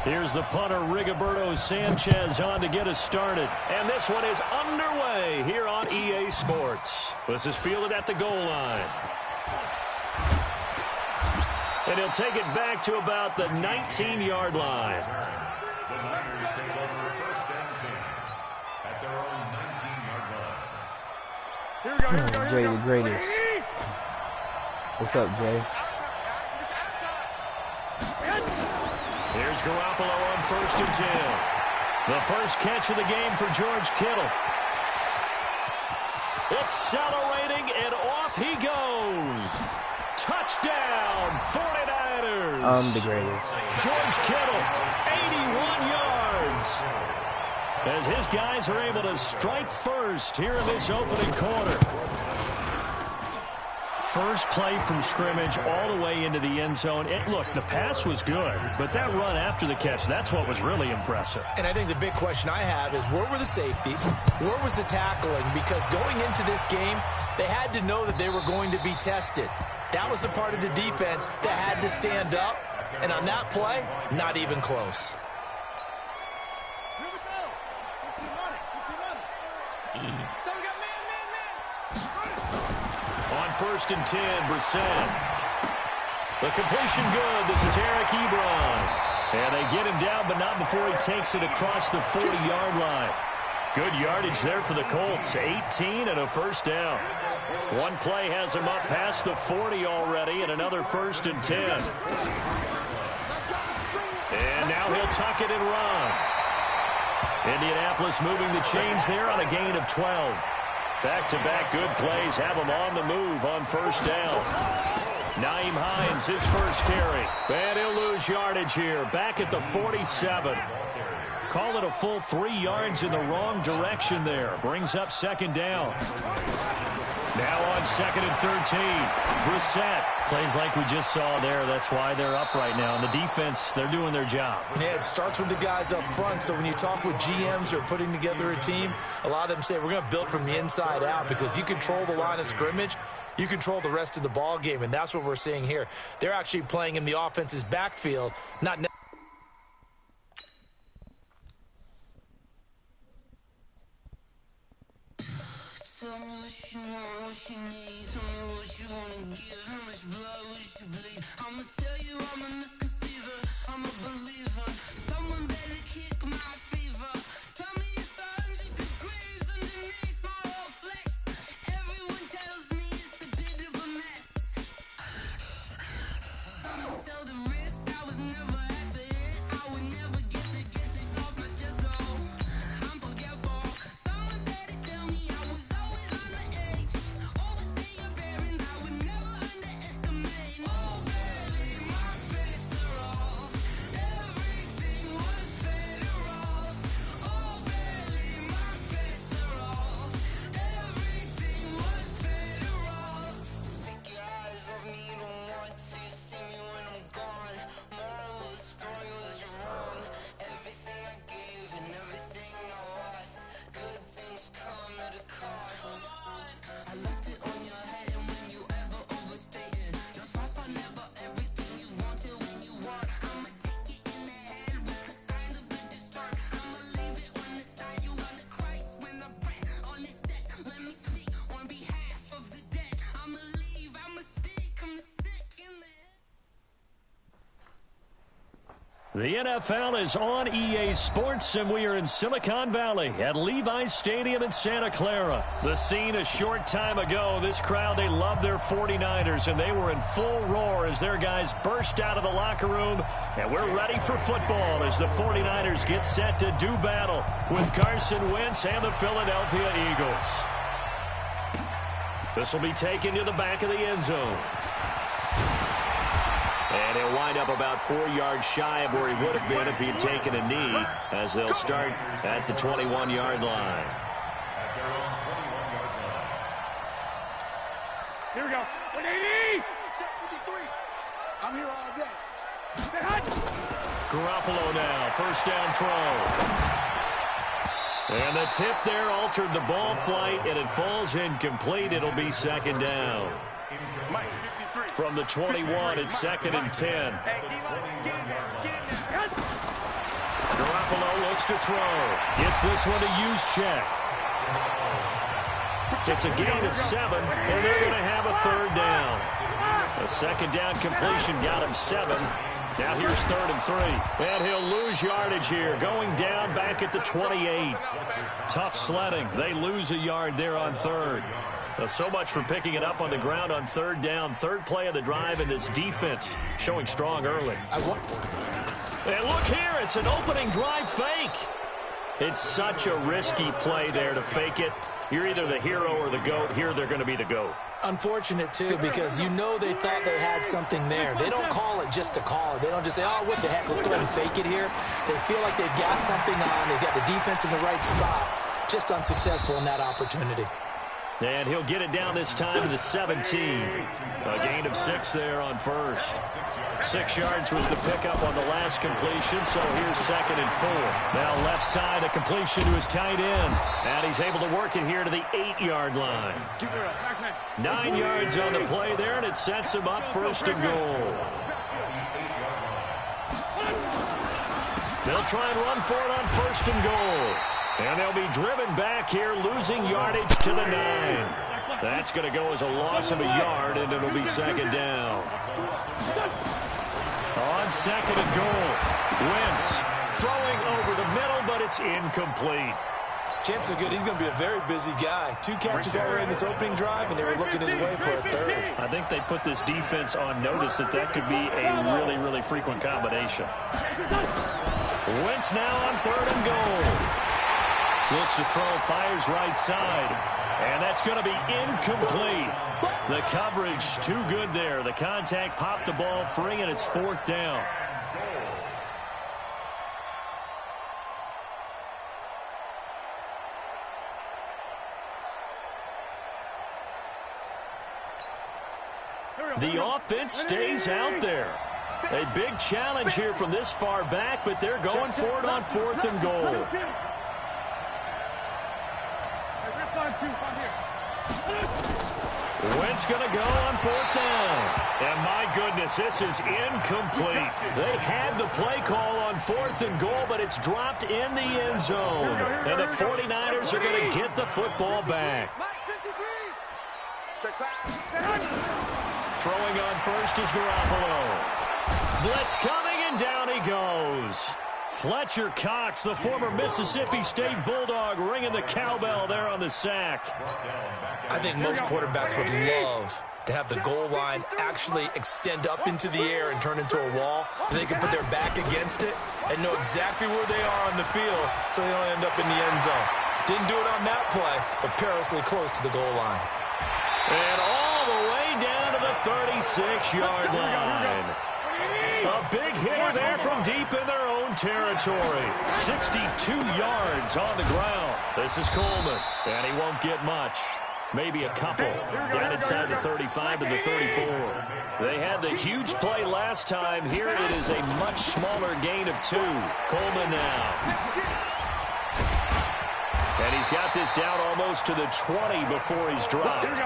Here's the punter, Rigoberto Sanchez, on to get us started. And this one is underway here on EA Sports. This is fielded at the goal line. And he'll take it back to about the 19-yard line. The Niners take over first and 10 at their own 19-yard line. Here we go, here we go, Jay the greatest. What's up, Jay? Here's Garoppolo on first and 10. The first catch of the game for George Kittle. Accelerating, and off he goes. Touchdown, 49ers. I'm the greatest. George Kittle, 81 yards. As his guys are able to strike first here in this opening quarter. First play from scrimmage all the way into the end zone. Look, the pass was good, but that run after the catch, that's what was really impressive. And I think the big question I have is, where were the safeties? Where was the tackling? Because going into this game, they had to know that they were going to be tested. That was the part of the defense that had to stand up. And on that play, not even close. On first and 10, Brissett. The completion good. This is Eric Ebron. And they get him down, but not before he takes it across the 40-yard line. Good yardage there for the Colts. 18 and a first down. One play has him up past the 40 already, and another first and 10. And now he'll tuck it and run. Indianapolis moving the chains there on a gain of 12. Back-to-back good plays have him on the move on first down. Nyheim Hines, his first carry. And he'll lose yardage here. Back at the 47. Call it a full 3 yards in the wrong direction there. Brings up second down. Now on second and 13. Brissett plays like we just saw there. That's why they're up right now. And the defense, they're doing their job. Yeah, it starts with the guys up front. So when you talk with GMs who are putting together a team, a lot of them say we're going to build from the inside out, because if you control the line of scrimmage, you control the rest of the ball game. And that's what we're seeing here. They're actually playing in the offense's backfield, not Tell me what you want, what you need. Tell me what you wanna give. How much blood would you bleed? I'ma tell you I'm a misconceiver. I'm a believer. Someone better kick my fever. Tell me it's 100 degrees underneath my whole flesh. Everyone tells me it's a bit of a mess. I'ma tell the risk I was never at the end. I would never get it off my chest. Oh, I'm forgetful. Someone better tell me I was always on the edge. Overstay your bearings, I would never underestimate. Oh, barely, my bets are off. Everything was better off. Oh, barely, my bets are off. Everything was better off. Take your eyes off me, don't want to see me when I'm gone. Moral of the story was you're wrong. Everything I gave and everything I lost. Good things come at a cost. I left it on your head, and when you ever overstay it, your thoughts are never everything you wanted when you want. I'ma take it in the head with the signs of the distort. I'ma leave it on the side, you on the Christ when I breath on this set. Let me speak on behalf of the dead. I'ma leave, I'ma speak, I'm the sick in the head. The NFL is on EA Sports, and we are in Silicon Valley at Levi's Stadium in Santa Clara. The scene a short time ago. This crowd, they love their 49ers, and they were in full roar as their guys burst out of the locker room. And we're ready for football as the 49ers get set to do battle with Carson Wentz and the Philadelphia Eagles. This will be taken to the back of the end zone. And he'll wind up about 4 yards shy of where he would have been if he had taken a knee, as they'll start at the 21-yard line. At their own 21-yard line. Here we go. 180! Check 53. I'm here all day. Stay hot. Garoppolo now, first down throw. And the tip there altered the ball flight, and it falls incomplete. It'll be second down. Mike, 53. From the 21, it's second and 10. Hey, D-line, get in there. Get in there. to throw. Gets this one to use check. It's a gain of 7, and they're going to have a third down. A second down completion got him 7. Now here's 3rd and 3. And he'll lose yardage here, going down back at the 28. Tough sledding. They lose a yard there on 3rd. So much for picking it up on the ground on 3rd down. 3rd play of the drive, and this defense showing strong early. And look here, it's an opening drive fake. It's such a risky play there to fake it. You're either the hero or the GOAT. Here they're going to be the GOAT. Unfortunate, too, because you know they thought they had something there. They don't call it just to call it. They don't just say, oh, what the heck, let's go ahead and fake it here. They feel like they've got something on. They've got the defense in the right spot. Just unsuccessful in that opportunity. And he'll get it down this time to the 17. A gain of 6 there on 1st. 6 yards was the pickup on the last completion, so here's 2nd and 4. Now left side, a completion to his tight end. And he's able to work it here to the 8-yard line. 9 yards on the play there, and it sets him up 1st and goal. They'll try and run for it on 1st and goal. And they'll be driven back here, losing yardage to the 9. That's going to go as a loss of a yard, and it'll be 2nd down. On 2nd and goal, Wentz throwing over the middle, but it's incomplete. Chances are good. He's going to be a very busy guy. 2 catches already in this opening drive, and they were looking his way for a 3rd. I think they put this defense on notice that could be a really, really frequent combination. Wentz now on 3rd and goal. Looks to throw, fires right side. And that's going to be incomplete. The coverage too good there. The contact popped the ball free, and it's 4th down. The offense stays out there. A big challenge here from this far back, but they're going for it on 4th and goal. Wentz going to go on 4th down. And my goodness, this is incomplete. They had the play call on 4th and goal, but it's dropped in the end zone. And the 49ers are going to get the football back. Throwing on 1st is Garoppolo. Blitz coming, and down he goes. Fletcher Cox, the former Mississippi State Bulldog, ringing the cowbell there on the sack. I think most quarterbacks would love to have the goal line actually extend up into the air and turn into a wall. They can put their back against it and know exactly where they are on the field so they don't end up in the end zone. Didn't do it on that play, but perilously close to the goal line. And all the way down to the 36-yard line. A big hitter there from deep in their own territory. 62 yards on the ground. This is Coleman, and he won't get much. Maybe a couple. Down inside the 35 to the 34. They had the huge play last time. Here it is a much smaller gain of 2. Coleman now. And he's got this down almost to the 20 before he's dropped.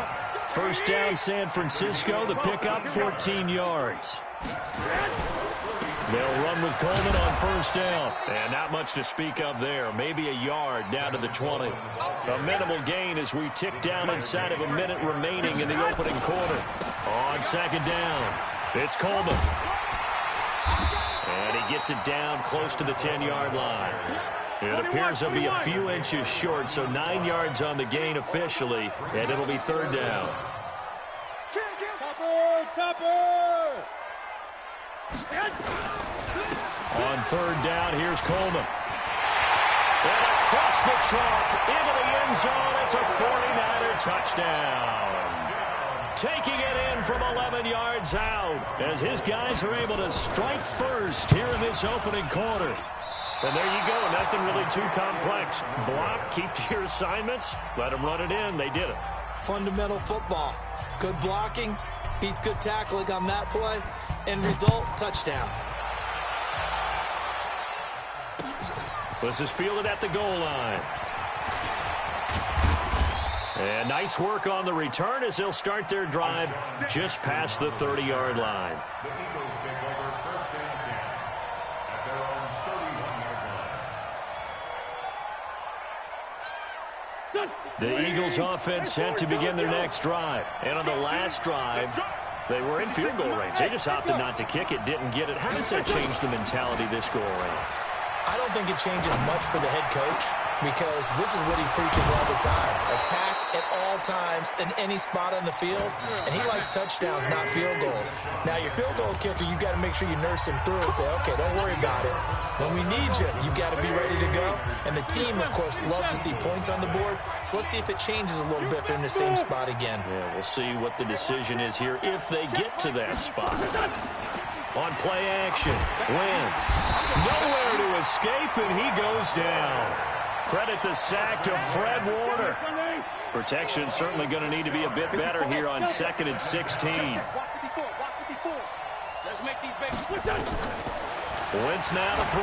1st down, San Francisco. The pickup, 14 yards. They'll run with Coleman on 1st down. And not much to speak of there. Maybe a yard down to the 20. A minimal gain as we tick down inside of a minute remaining in the opening quarter. On 2nd down, it's Coleman. And he gets it down close to the 10-yard line. It appears he'll be a few inches short, so 9 yards on the gain officially, and it'll be 3rd down. On 3rd down, here's Coleman. And across the chalk into the end zone, it's a 49er touchdown. Taking it in from 11 yards out as his guys are able to strike first here in this opening quarter. And there you go, nothing really too complex. Block, keep to your assignments, let them run it in. They did it. Fundamental football. Good blocking, beats good tackling on that play. End result, touchdown. This is fielded at the goal line. And nice work on the return as they'll start their drive just past the 30-yard line. The Eagles take over 1st and 10 at their own 31-yard line. The Eagles offense set to begin their next drive. And on the last drive, they were in field goal range. They just opted not to kick it, didn't get it. How does that change the mentality this go around? I don't think it changes much for the head coach because this is what he preaches all the time. Attack at all times in any spot on the field, and he likes touchdowns, not field goals. Now, your field goal kicker, you got to make sure you nurse him through and say, okay, don't worry about it. When we need you, you got to be ready to go. And the team, of course, loves to see points on the board, so let's see if it changes a little bit if they're in the same spot again. Yeah, we'll see what the decision is here if they get to that spot. On play action, Wentz. Nowhere to escape, and he goes down. Credit the sack to Fred Warner. Protection certainly going to need to be a bit better here on 2nd and 16. Let's make these babies. Wentz now to throw.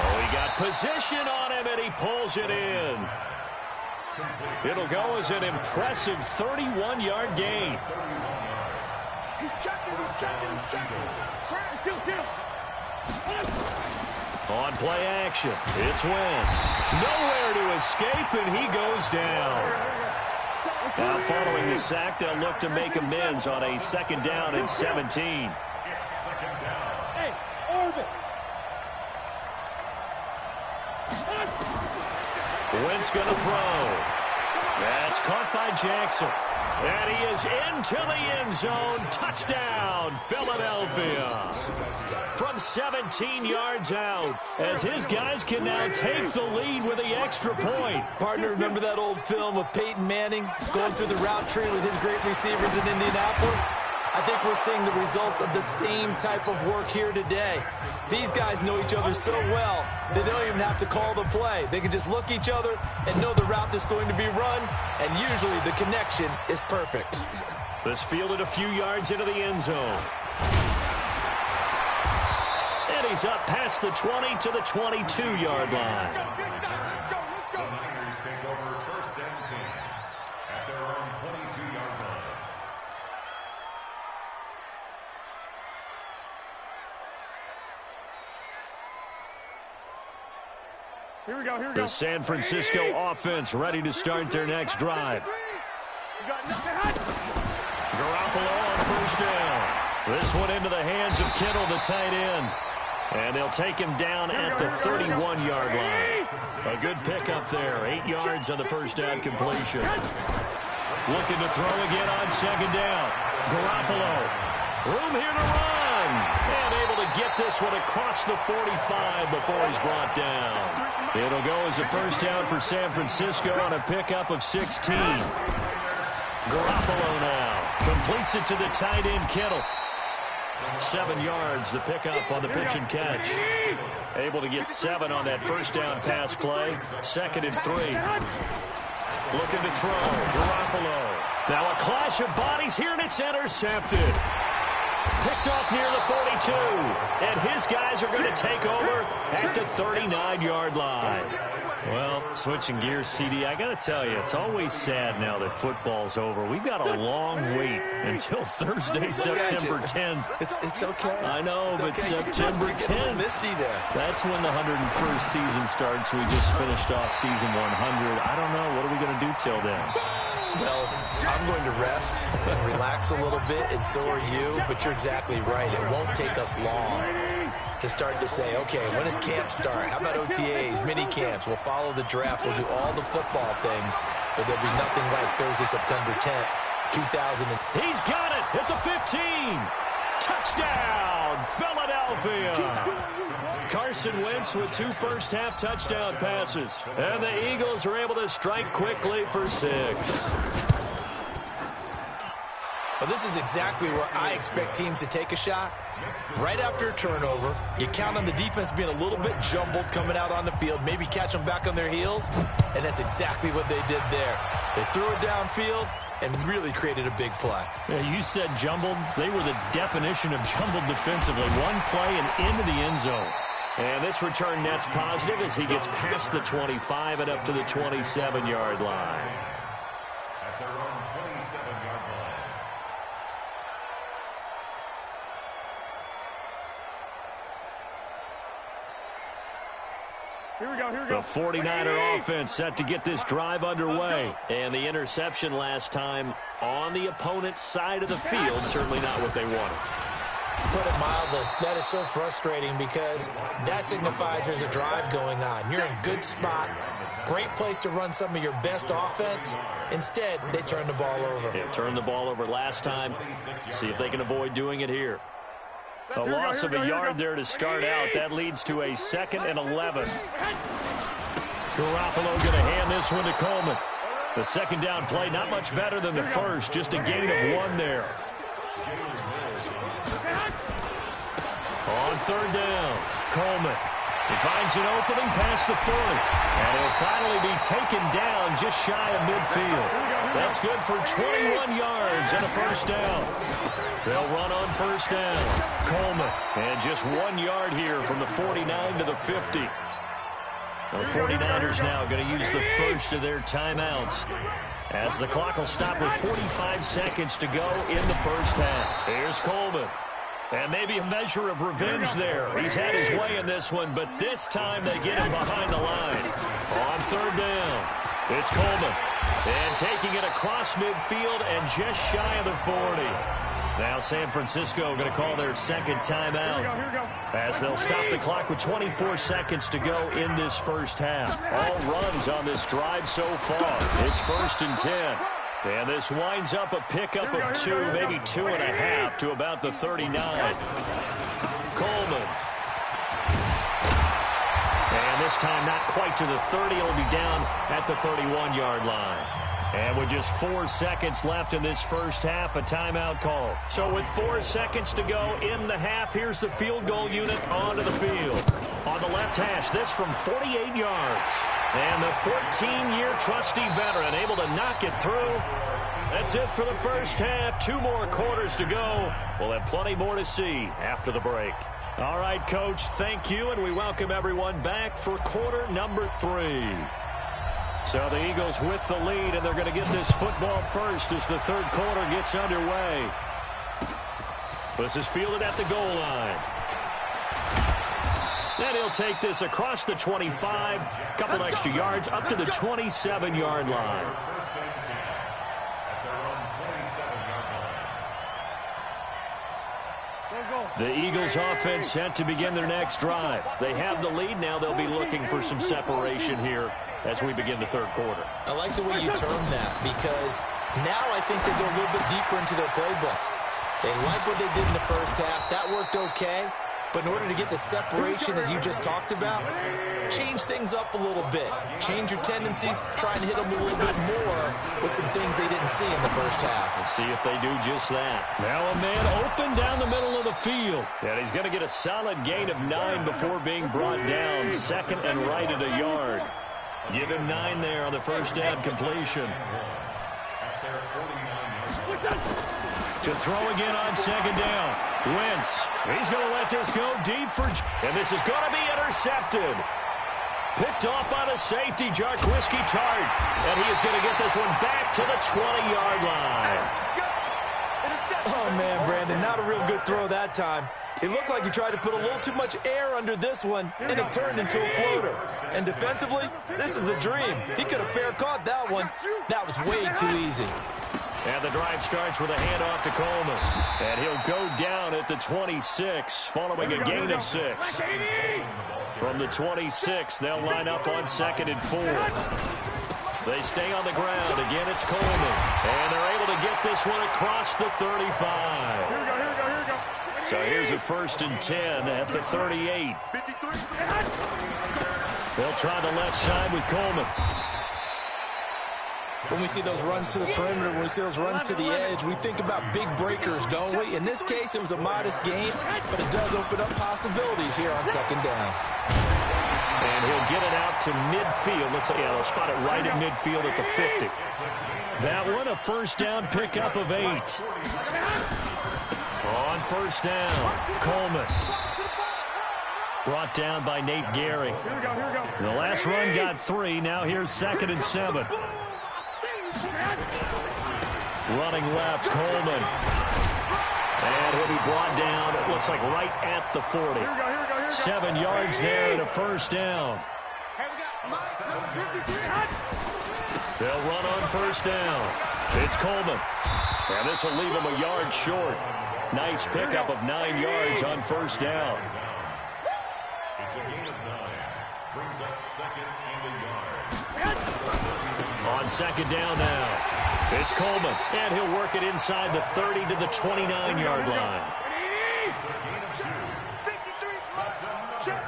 Oh, he got position on him, and he pulls it in. It'll go as an impressive 31-yard gain. He's checking. On play action, it's Wentz. Nowhere to escape, and he goes down. Now following the sack, they'll look to make amends on a 2nd down and 17. Hey, orbit. Wentz going to throw. That's caught by Jackson. And he is into the end zone. Touchdown, Philadelphia. From 17 yards out, as his guys can now take the lead with the extra point. Partner, remember that old film of Peyton Manning going through the route tree with his great receivers in Indianapolis? I think we're seeing the results of the same type of work here today. These guys know each other so well that they don't even have to call the play. They can just look each other and know the route that's going to be run, and usually the connection is perfect. This fielded a few yards into the end zone. And he's up past the 20 to the 22-yard line. The Niners take over 1st and 10 at their own 22-yard line. Here we go. The San Francisco offense ready to start their next drive. Garoppolo on 1st down. This one into the hands of Kittle, the tight end. And they'll take him down at the 31-yard line. A good pickup there. 8 yards on the 1st down completion. Looking to throw again on 2nd down. Garoppolo. Room here to run. And able to get this one across the 45 before he's brought down. It'll go as a 1st down for San Francisco on a pickup of 16. Garoppolo now completes it to the tight end, Kittle. 7 yards, the pickup on the pitch and catch. Able to get 7 on that 1st down pass play. 2nd and 3. Looking to throw. Garoppolo. Now a clash of bodies here, and it's intercepted. Picked off near the 42. And his guys are going to take over at the 39-yard line. Well, switching gears, CD, I got to tell you, it's always sad now that football's over. We've got a long wait until Thursday, September 10th. It's okay. I know, but okay. September 10th, misty there. that's when the 101st season starts. We just finished off season 100. I don't know. What are we going to do till then? Well, I'm going to rest and relax a little bit, and so are you, but you're exactly right. It won't take us long to start to say, okay, when does camp start? How about OTAs, mini camps? We'll follow the draft. We'll do all the football things, but there'll be nothing like Thursday, September 10th, 2000. He's got it at the 15. Touchdown, Philadelphia. Carson Wentz with 2 first-half touchdown passes. And the Eagles are able to strike quickly for 6. Well, this is exactly where I expect teams to take a shot. Right after a turnover, you count on the defense being a little bit jumbled coming out on the field, maybe catch them back on their heels, and that's exactly what they did there. They threw it downfield and really created a big play. Yeah, you said jumbled. They were the definition of jumbled defensively. One play and into the end zone. And this return net's positive as he gets past the 25 and up to the 27-yard line. At their own 27-yard line. The 49er offense set to get this drive underway. And the interception last time on the opponent's side of the field, certainly not what they wanted. Put it mildly, that is so frustrating because that signifies there's a drive going on. You're in a good spot, great place to run some of your best offense. Instead, they turn the ball over. They turned the ball over last time. See if they can avoid doing it here. A loss of a yard there to start out. That leads to a 2nd and 11. Garoppolo going to hand this one to Coleman. The second down play, not much better than the first, just a gain of 1 there. On 3rd down, Coleman. He finds an opening past the 40. And he'll finally be taken down just shy of midfield. That's good for 21 yards and a first down. They'll run on 1st down. Coleman. And just 1 yard here from the 49 to the 50. The 49ers now going to use the first of their timeouts as the clock will stop with 45 seconds to go in the first half. Here's Coleman. And maybe a measure of revenge there. He's had his way in this one, but this time they get him behind the line. On 3rd down, it's Coleman. And taking it across midfield and just shy of the 40. Now San Francisco going to call their second timeout as they'll stop the clock with 24 seconds to go in this first half. All runs on this drive so far. It's 1st and 10. And this winds up a pickup of 2, maybe 2.5 to about the 39. Coleman. And this time not quite to the 30. It'll be down at the 31-yard line. And with just 4 seconds left in this first half, a timeout call. So with 4 seconds to go in the half, here's the field goal unit onto the field. On the left hash, this from 48 yards. And the 14-year trusty veteran able to knock it through. That's it for the first half. 2 more quarters to go. We'll have plenty more to see after the break. All right, Coach, thank you, and we welcome everyone back for quarter number 3. So the Eagles with the lead, and they're going to get this football first as the third quarter gets underway. This is fielded at the goal line. Then he'll take this across the 25, couple extra yards up to the 27-yard line. The Eagles offense set to begin their next drive. They have the lead. Now they'll be looking for some separation here as we begin the third quarter. I like the way you termed that because now I think they go a little bit deeper into their playbook. They like what they did in the first half. That worked okay. But in order to get the separation that you just talked about, change things up a little bit. Change your tendencies, try and hit them a little bit more with some things they didn't see in the first half. We'll see if they do just that. Now a man open down the middle of the field. And he's going to get a solid gain of 9 before being brought down. 2nd and right at a yard. Give him 9 there on the first down completion. To throw again on 2nd down. Wentz. He's going to let this go deep for... And this is going to be intercepted. Picked off by the safety, Jarquiski Tart. And he is going to get this one back to the 20-yard line. Oh, man, Brandon, not a real good throw that time. It looked like he tried to put a little too much air under this one, and it turned into a floater. And defensively, this is a dream. He could have fair caught that one. That was way too easy. And the drive starts with a handoff to Coleman. And he'll go down at the 26, following a gain of 6. From the 26, they'll line up on 2nd and 4. They stay on the ground. Again, it's Coleman. And they're able to get this one across the 35. So here's a 1st and 10 at the 38. They'll try the left side with Coleman. When we see those runs to the perimeter, when we see those runs to the edge, we think about big breakers, don't we? In this case, it was a modest gain, but it does open up possibilities here on 2nd down. And he'll get it out to midfield. Let's say, they'll spot it right at midfield at the 50. That one, a first down pickup of 8. On 1st down, Coleman. Brought down by Nate Gehring. The last run got 3. Now here's 2nd and 7. Running left, Coleman. And he'll be brought down, it looks like right at the 40. 7 yards there and a first down. Hey, we got Mike, number 53. They'll run on first down. It's Coleman. And this will leave him a yard short. Nice pickup of 9 yards on first down. It's a gain of 9. Brings up second and a yard. On second down now. It's Coleman. And he'll work it inside the 30 to the 29-yard line. It's a gain of 2. 53. Check.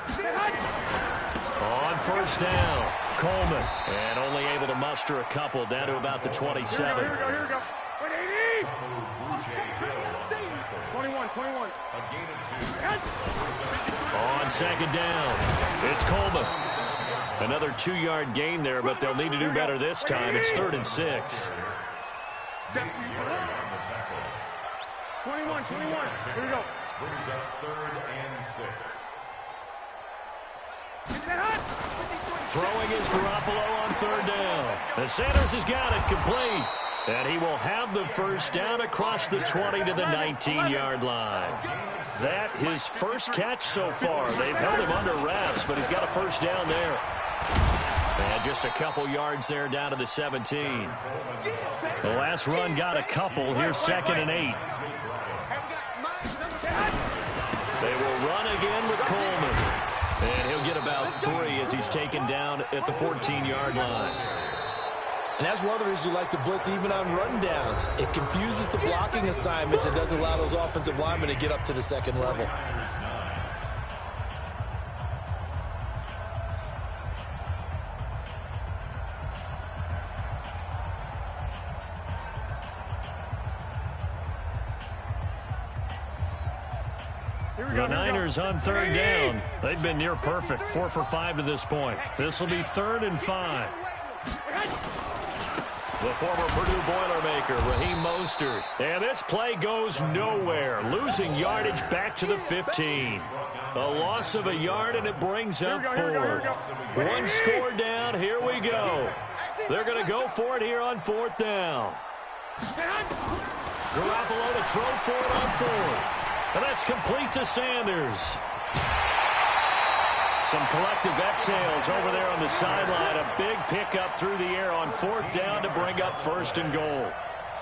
On first down, Coleman. And only able to muster a couple down to about the 27. Here we go. 21. A gain of 2. On second down, it's Coleman. Another 2-yard gain there, but they'll need to do better this time. It's 3rd and 6. 21. Here we go. Brings up 3rd and 6. Throwing is Garoppolo on 3rd down. And Sanders has got it complete. And he will have the first down across the 20 to the 19-yard line. That his first catch so far. They've held him under wraps, but he's got a first down there. And just a couple yards there down to the 17. The last run got a couple. Here's 2nd and 8. They will run again with Coleman. And he'll get about 3 as he's taken down at the 14-yard line. And that's one of the reasons you like to blitz even on run downs. It confuses the blocking assignments. It doesn't allow those offensive linemen to get up to the second level. The Niners on 3rd down. They've been near perfect, 4 for 5 to this point. This will be 3rd and 5. The former Purdue Boilermaker, Raheem Mostert. And this play goes nowhere. Losing yardage back to the 15. A loss of a yard, and it brings up 4th. One score down. Here we go. They're going to go for it here on 4th down. Garoppolo to throw for it on 4th. And that's complete to Sanders. Some collective exhales over there on the sideline. A big pickup through the air on 4th down to bring up 1st and goal.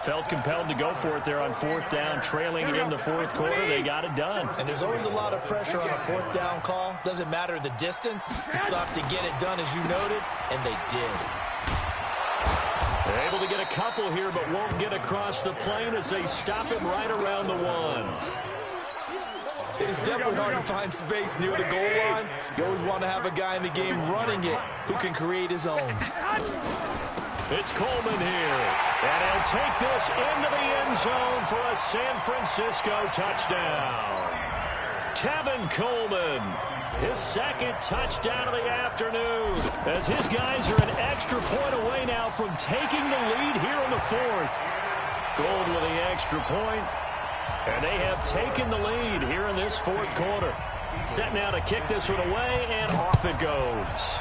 Felt compelled to go for it there on 4th down, trailing in the 4th quarter. They got it done. And there's always a lot of pressure on a 4th down call. Doesn't matter the distance. You stop to get it done, as you noted, and they did. They're able to get a couple here, but won't get across the plane as they stop him right around the 1. It is definitely hard to find space near the goal line. You always want to have a guy in the game running it who can create his own. It's Coleman here. And he'll take this into the end zone for a San Francisco touchdown. Tevin Coleman, his 2nd touchdown of the afternoon, as his guys are an extra point away now from taking the lead here in the 4th. Gold with the extra point. And they have taken the lead here in this 4th quarter. Set now to kick this one away, and off it goes.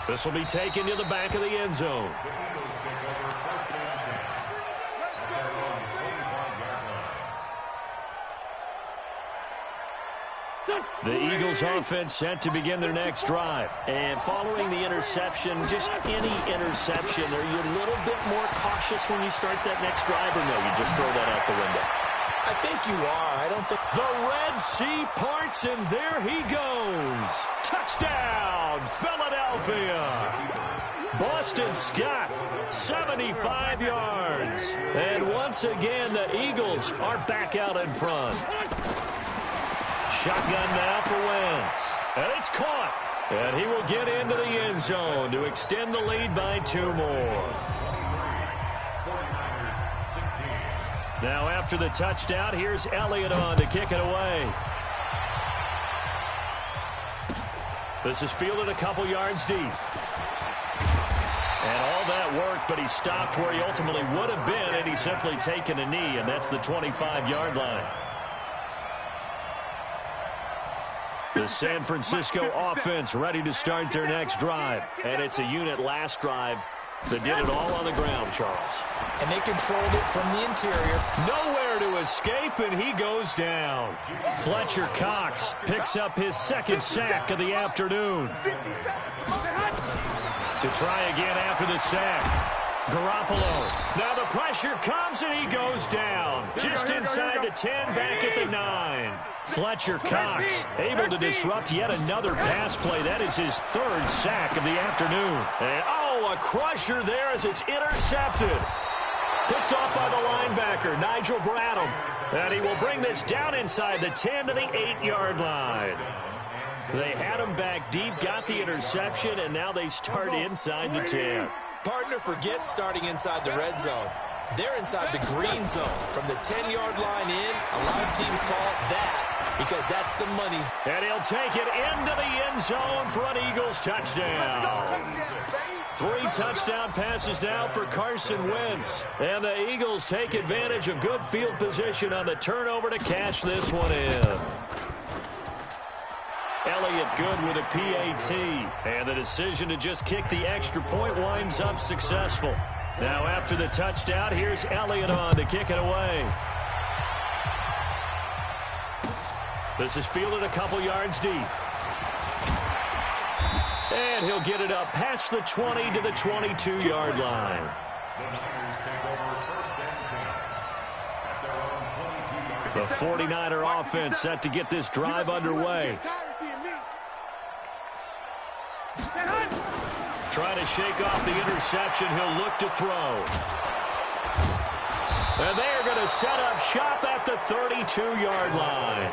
This will be taken to the back of the end zone. The Eagles offense set to begin their next drive. And following the interception, just any interception, are you a little bit more cautious when you start that next drive, or no, you just throw that out the window? I think you are. I don't think... The Red Sea parts, and there he goes. Touchdown, Philadelphia. Boston Scott, 75 yards. And once again, the Eagles are back out in front. Shotgun now for Wentz. And it's caught. And he will get into the end zone to extend the lead by 2 more. Now after the touchdown, here's Elliott on to kick it away. This is fielded a couple yards deep. And all that work, but he stopped where he ultimately would have been, and he's simply taken a knee, and that's the 25-yard line. The San Francisco offense ready to start their next drive. And it's a unit last drive that did it all on the ground, Charles. And they controlled it from the interior. Nowhere there to escape, and he goes down. Fletcher Cox picks up his second sack of the afternoon. To try again after the sack. Garoppolo. Now the pressure comes, and he goes down. Just inside the 10, back at the 9. Fletcher Cox able to disrupt yet another pass play. That is his third sack of the afternoon. And, a crusher there as it's intercepted. Picked off by the linebacker, Nigel Bradham. And he will bring this down inside the 10 to the 8-yard line. They had him back deep, got the interception, and now they start inside the 10. Partner forgets starting inside the red zone. They're inside the green zone. From the 10-yard line in, a lot of teams call it that because that's the money. And he'll take it into the end zone for an Eagles touchdown. 3 touchdown passes now for Carson Wentz. And the Eagles take advantage of good field position on the turnover to cash this one in. Elliott good with a PAT. And the decision to just kick the extra point winds up successful. Now after the touchdown, here's Elliott on to kick it away. This is fielded a couple yards deep. And he'll get it up past the 20 to the 22-yard line. The 49er offense set to get this drive underway. Trying to shake off the interception. He'll look to throw. And they're going to set up shop at the 32-yard line.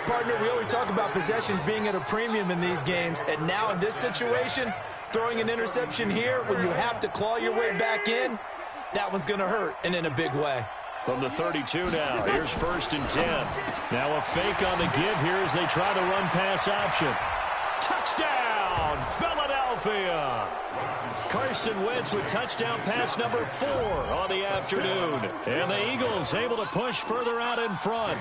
Partner, we always talk about possessions being at a premium in these games. And now in this situation, throwing an interception here when you have to claw your way back in, that one's going to hurt, and in a big way. From the 32 now, here's 1st and 10. Now a fake on the give here as they try the run-pass option. Touchdown, Philadelphia! Carson Wentz with touchdown pass number 4 on the afternoon. And the Eagles able to push further out in front.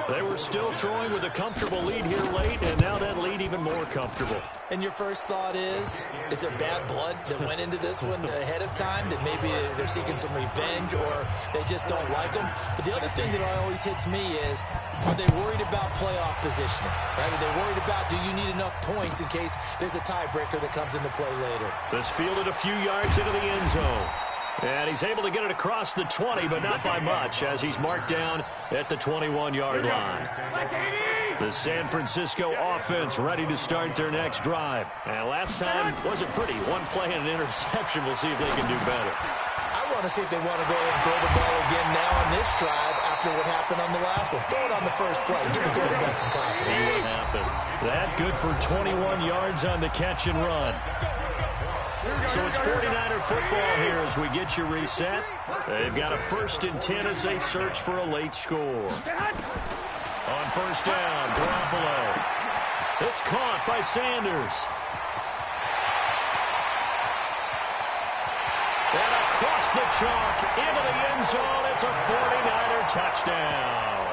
They were still throwing with a comfortable lead here late, and now that lead even more comfortable. And your first thought is there bad blood that went into this one ahead of time, that maybe they're seeking some revenge or they just don't like them? But the other thing that always hits me is, are they worried about playoff positioning? Right? Are they worried about, do you need enough points in case there's a tiebreaker that comes into play later? This fielded a few yards into the end zone. And he's able to get it across the 20, but not by much, as he's marked down at the 21-yard line. The San Francisco offense ready to start their next drive. And last time wasn't pretty. One play and an interception. We'll see if they can do better. I want to see if they want to go ahead and throw the ball again now on this drive after what happened on the last one. Throw it on the first play. Give the quarterback some confidence. See what happens. That good for 21 yards on the catch and run. So it's 49er football here as we get you reset. They've got a 1st and 10 as they search for a late score. On 1st down, Garoppolo. It's caught by Sanders. And across the chalk into the end zone, it's a 49er touchdown.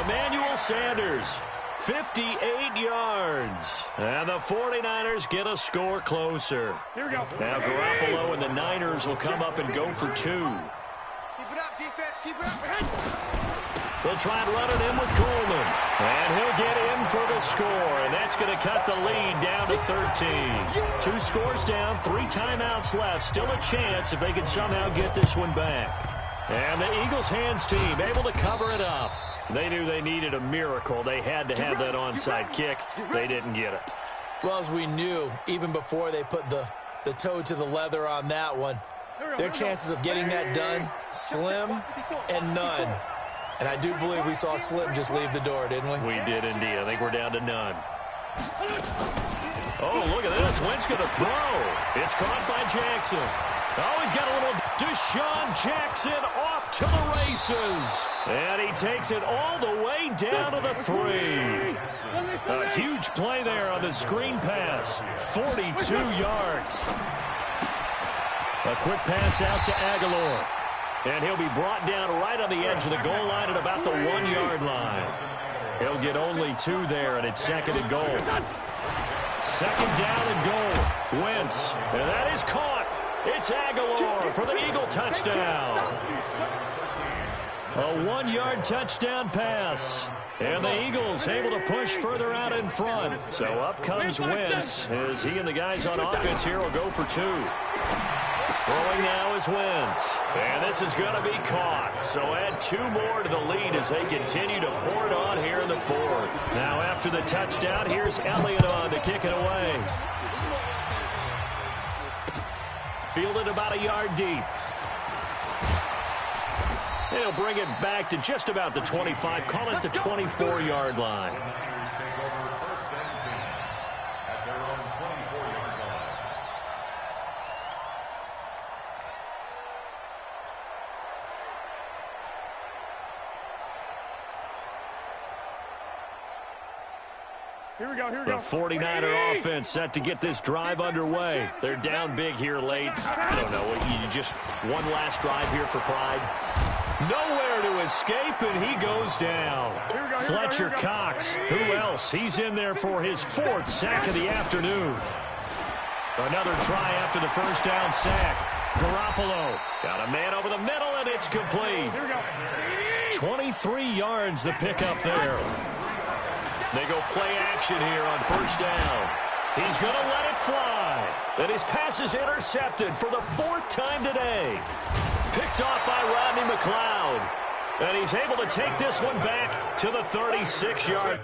Emmanuel Sanders. 58 yards. And the 49ers get a score closer. Here we go. Now Garoppolo and the Niners will come up and go for 2. Keep it up, defense. Keep it up. They'll try and run it in with Coleman. And he'll get in for the score. And that's going to cut the lead down to 13. 2 scores down, 3 timeouts left. Still a chance if they can somehow get this one back. And the Eagles hands team able to cover it up. They knew they needed a miracle. They had to have that onside kick. They didn't get it. Well, as we knew, even before they put the toe to the leather on that one, their chances of getting that done, slim and none. And I do believe we saw Slim just leave the door, didn't we? We did indeed. I think we're down to none. Oh, look at this. Wentz going to throw. It's caught by Jackson. Oh, he's got a little Deshaun Jackson off to the races. And he takes it all the way down to the 3. A huge play there on the screen pass. 42 yards. A quick pass out to Aguilar. And he'll be brought down right on the edge of the goal line at about the 1-yard line. He'll get only 2 there, and it's 2nd and goal. 2nd down and goal. Wentz. And that is caught. It's Aguilar for the Eagle touchdown. A 1-yard touchdown pass. And the Eagles able to push further out in front. So up comes Wentz as he and the guys on offense here will go for 2. Throwing now is Wentz. And this is going to be caught. So add 2 more to the lead as they continue to pour it on here in the 4th. Now after the touchdown, here's Elliott on to kick it away. Fielded about a yard deep. He'll bring it back to just about the 25, call it the 24-yard line. Here we go. The 49er offense set to get this drive underway. They're down big here late. I don't know. You just one last drive here for pride. Nowhere to escape, and he goes down. Fletcher Cox. Who else? He's in there for his 4th sack of the afternoon. Another try after the first down sack. Garoppolo got a man over the middle, and it's complete. 23 yards the pickup there. They go play action here on first down. He's going to let it fly. And his pass is intercepted for the 4th time today. Picked off by Rodney McLeod. And he's able to take this one back to the 36-yard.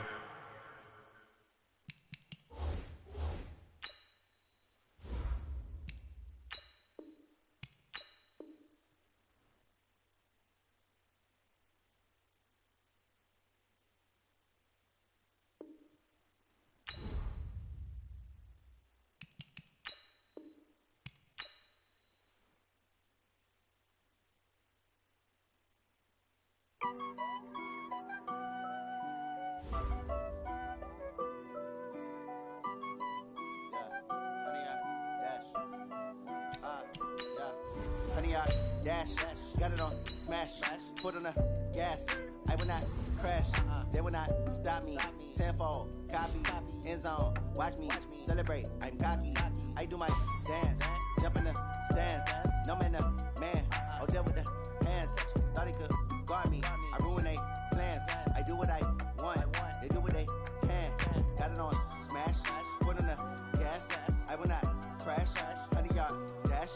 Dash, got it on, smash, foot on the gas. I will not crash, they will not stop me. Tenfold, copy, end zone, watch me celebrate. I'm cocky, I do my dance, jump in the stands. No man, man, oh there with the hands. Thought he could guard me, I ruin they plans. I do what I want, they do what they can. Got it on, smash, foot on the gas. I will not crash, 100-yard dash,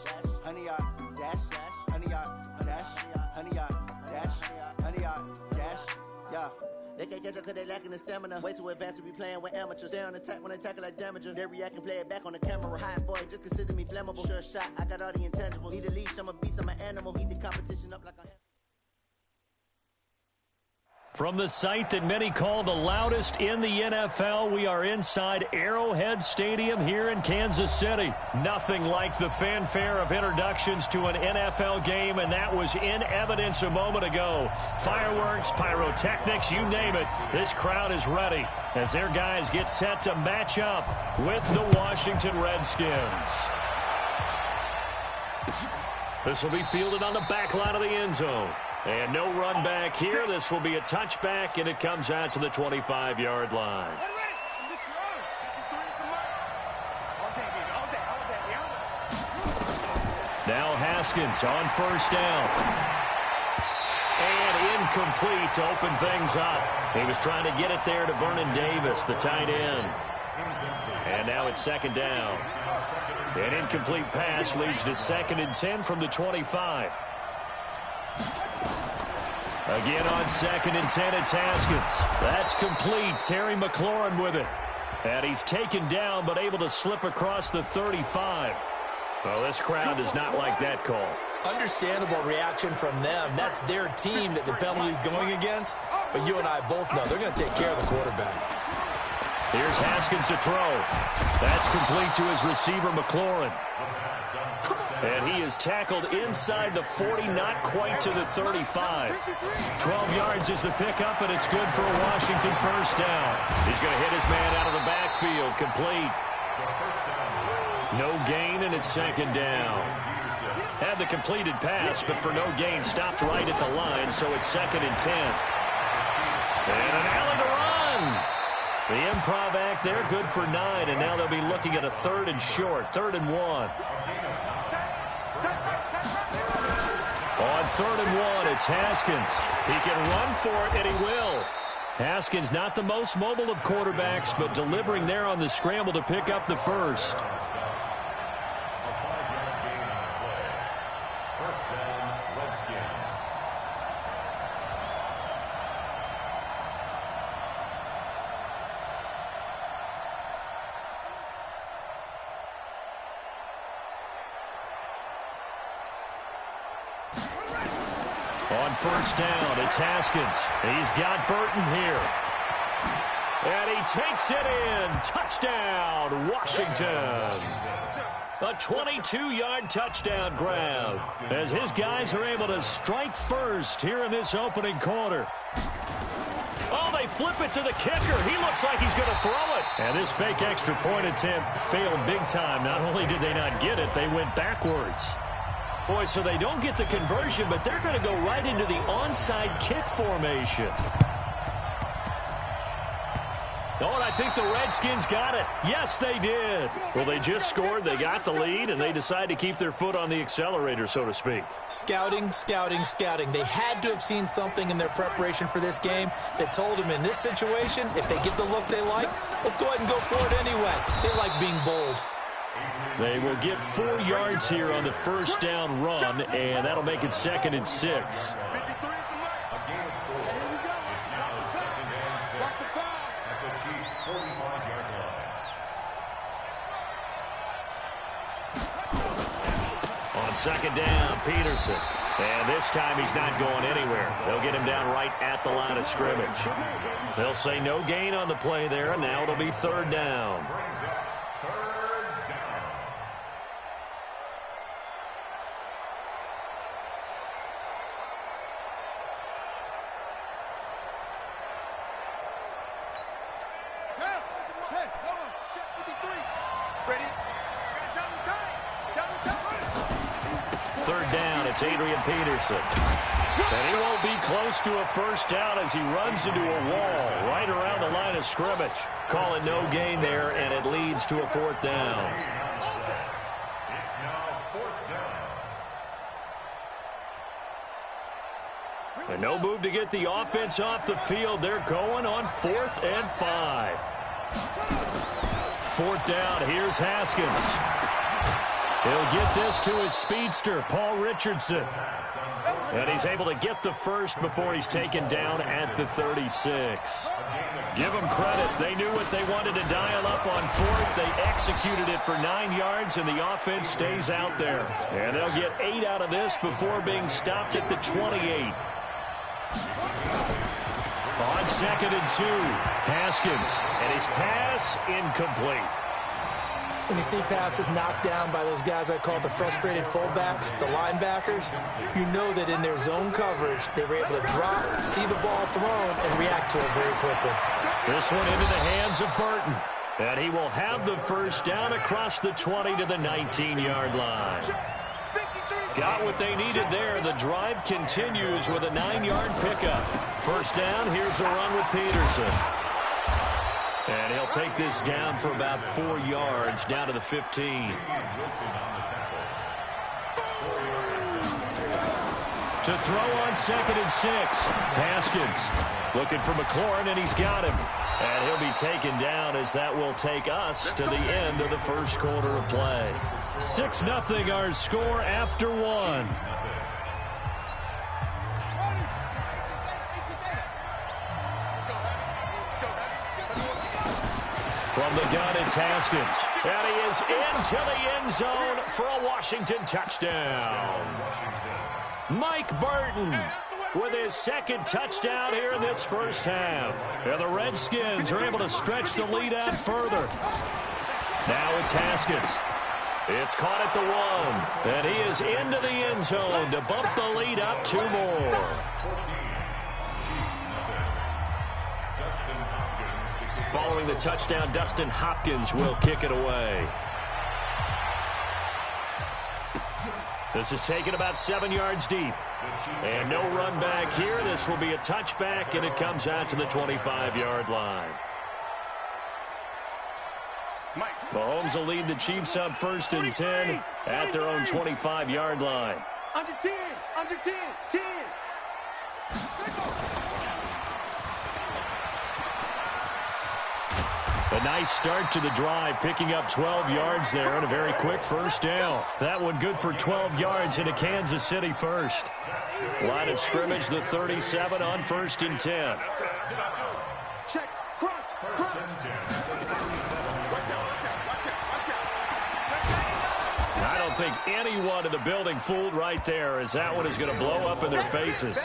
100-yard dash. 100-yard dash, yeah. They can't catch up cause they lacking the stamina. Way too advanced to be playing with amateurs. Stay on attack when I tackle like damager. They react and play it back on the camera. Hot boy, just consider me flammable. Sure shot, I got all the intangibles. Need a leash, I'm a beast, I'm an animal. Heat the competition up like a... From the site that many call the loudest in the NFL, we are inside Arrowhead Stadium here in Kansas City. Nothing like the fanfare of introductions to an NFL game, and that was in evidence a moment ago. Fireworks, pyrotechnics, you name it. This crowd is ready as their guys get set to match up with the Washington Redskins. This will be fielded on the back line of the end zone. And no run back here. This will be a touchback, and it comes out to the 25-yard line. Now Haskins on first down. And incomplete to open things up. He was trying to get it there to Vernon Davis, the tight end. And now it's 2nd down. An incomplete pass leads to 2nd and 10 from the 25. Again on 2nd and 10, it's Haskins. That's complete. Terry McLaurin with it. And he's taken down, but able to slip across the 35. Well, this crowd does not like that call. Understandable reaction from them. That's their team that the penalty's going against. But you and I both know they're going to take care of the quarterback. Here's Haskins to throw. That's complete to his receiver, McLaurin. And he is tackled inside the 40, not quite to the 35. 12 yards is the pickup, and it's good for a Washington first down. He's going to hit his man out of the backfield. Complete. No gain, and it's 2nd down. Had the completed pass, but for no gain, stopped right at the line, so it's 2nd and 10. And an alley to run. The improv act there, good for 9, and now they'll be looking at a 3rd and short, 3rd and 1. On 3rd and 1. It's Haskins. He can run for it, and he will. Haskins not the most mobile of quarterbacks, but delivering there on the scramble to pick up the first. A 5-yard gain on the play. First down, Redskins. On first down, it's Haskins. He's got Burton here. And he takes it in. Touchdown, Washington. A 22-yard touchdown grab as his guys are able to strike first here in this opening quarter. Oh, they flip it to the kicker. He looks like he's going to throw it. And this fake extra point attempt failed big time. Not only did they not get it, they went backwards. Boy, so they don't get the conversion, but they're going to go right into the onside kick formation. Oh, and I think the Redskins got it. Yes, they did. Well, they just scored, they got the lead, and they decide to keep their foot on the accelerator, so to speak. Scouting, scouting, scouting. They had to have seen something in their preparation for this game that told them in this situation, if they get the look they like, let's go ahead and go for it anyway. They like being bold. They will get 4 yards here on the first down run, and that'll make it 2nd and 6. A gain of 4. It's now 2nd and 6 at the Chiefs' 45-yard line. On 2nd down, Peterson. And this time he's not going anywhere. They'll get him down right at the line of scrimmage. They'll say no gain on the play there, and now it'll be 3rd down. It's Adrian Peterson. And he won't be close to a first down as he runs into a wall right around the line of scrimmage. Calling no gain there, and it leads to a 4th down. It's now 4th down. And no move to get the offense off the field. They're going on 4th and 5. 4th down, here's Haskins. He'll get this to his speedster, Paul Richardson. And he's able to get the first before he's taken down at the 36. Give them credit. They knew what they wanted to dial up on 4th. They executed it for 9 yards, and the offense stays out there. And they'll get 8 out of this before being stopped at the 28. On 2nd and 2, Haskins. And his pass incomplete. When you see passes knocked down by those guys I call the frustrated fullbacks, the linebackers, you know that in their zone coverage, they were able to drop, see the ball thrown, and react to it very quickly. This one into the hands of Burton. And he will have the first down across the 20 to the 19-yard line. Got what they needed there. The drive continues with a 9-yard pickup. First down, here's a run with Peterson. And he'll take this down for about 4 yards, down to the 15. To throw on 2nd and 6. Haskins looking for McLaurin, and he's got him. And he'll be taken down as that will take us to the end of the first quarter of play. 6-0 our score after 1. From the gun, it's Haskins. And he is into the end zone for a Washington touchdown. Mike Burton with his 2nd touchdown here in this first half. And the Redskins are able to stretch the lead out further. Now it's Haskins. It's caught at the 1. And he is into the end zone to bump the lead up 2 more. Following the touchdown, Dustin Hopkins will kick it away. This is taken about 7 yards deep. And no run back here. This will be a touchback, and it comes out to the 25-yard line. Mahomes will lead the Chiefs up 1st and 10 at their own 25-yard line. Under 10. Under 10. 10. A nice start to the drive, picking up 12 yards there and a very quick first down. That one good for 12 yards into Kansas City first. Line of scrimmage, the 37 on 1st and 10. Check. Crunch. Crunch. I don't think anyone in the building fooled right there, as that one is going to blow up in their faces.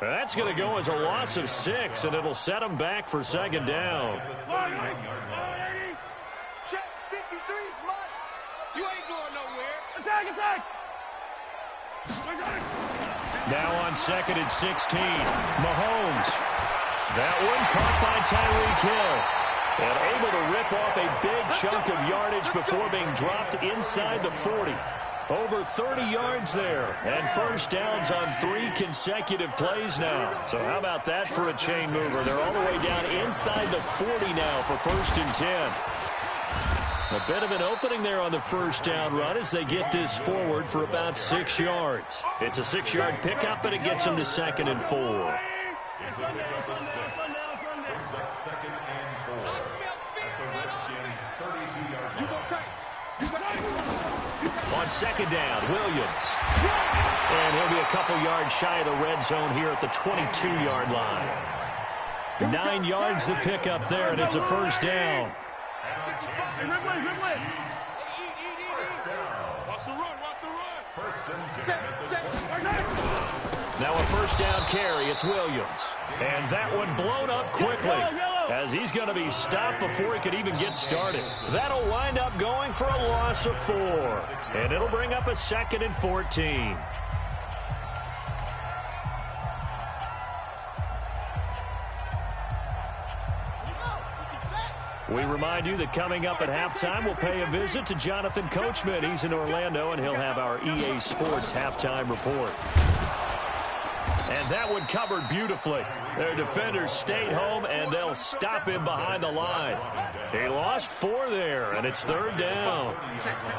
That's going to go as a loss of 6, and it'll set them back for 2nd down. Check. 53 smart. You ain't going nowhere. Attack, attack. Now on 2nd and 16, Mahomes. That one caught by Tyreek Hill. And able to rip off a big chunk of yardage before being dropped inside the 40. Over 30 yards there. And first downs on 3 consecutive plays now. So how about that for a chain mover? They're all the way down inside the 40 now for 1st and 10. A bit of an opening there on the first down run as they get this forward for about 6 yards. It's a 6-yard pickup, and it gets them to 2nd and 4. It's a pickup of 6. Brings up 2nd and 4. At the Redskins' 32-yard line. On 2nd down, Williams. And he'll be a couple yards shy of the red zone here at the 22-yard line. 9 yards the pickup there, and it's a first down. Now a first down carry, it's Williams. And that one blown up quickly as he's going to be stopped before he could even get started. That'll wind up going for a loss of 4. And it'll bring up a 2nd and 14. We remind you that coming up at halftime, we'll pay a visit to Jonathan Coachman. He's in Orlando, and he'll have our EA Sports halftime report. And that one covered beautifully. Their defenders stayed home, and they'll stop him behind the line. He lost 4 there, and it's 3rd down.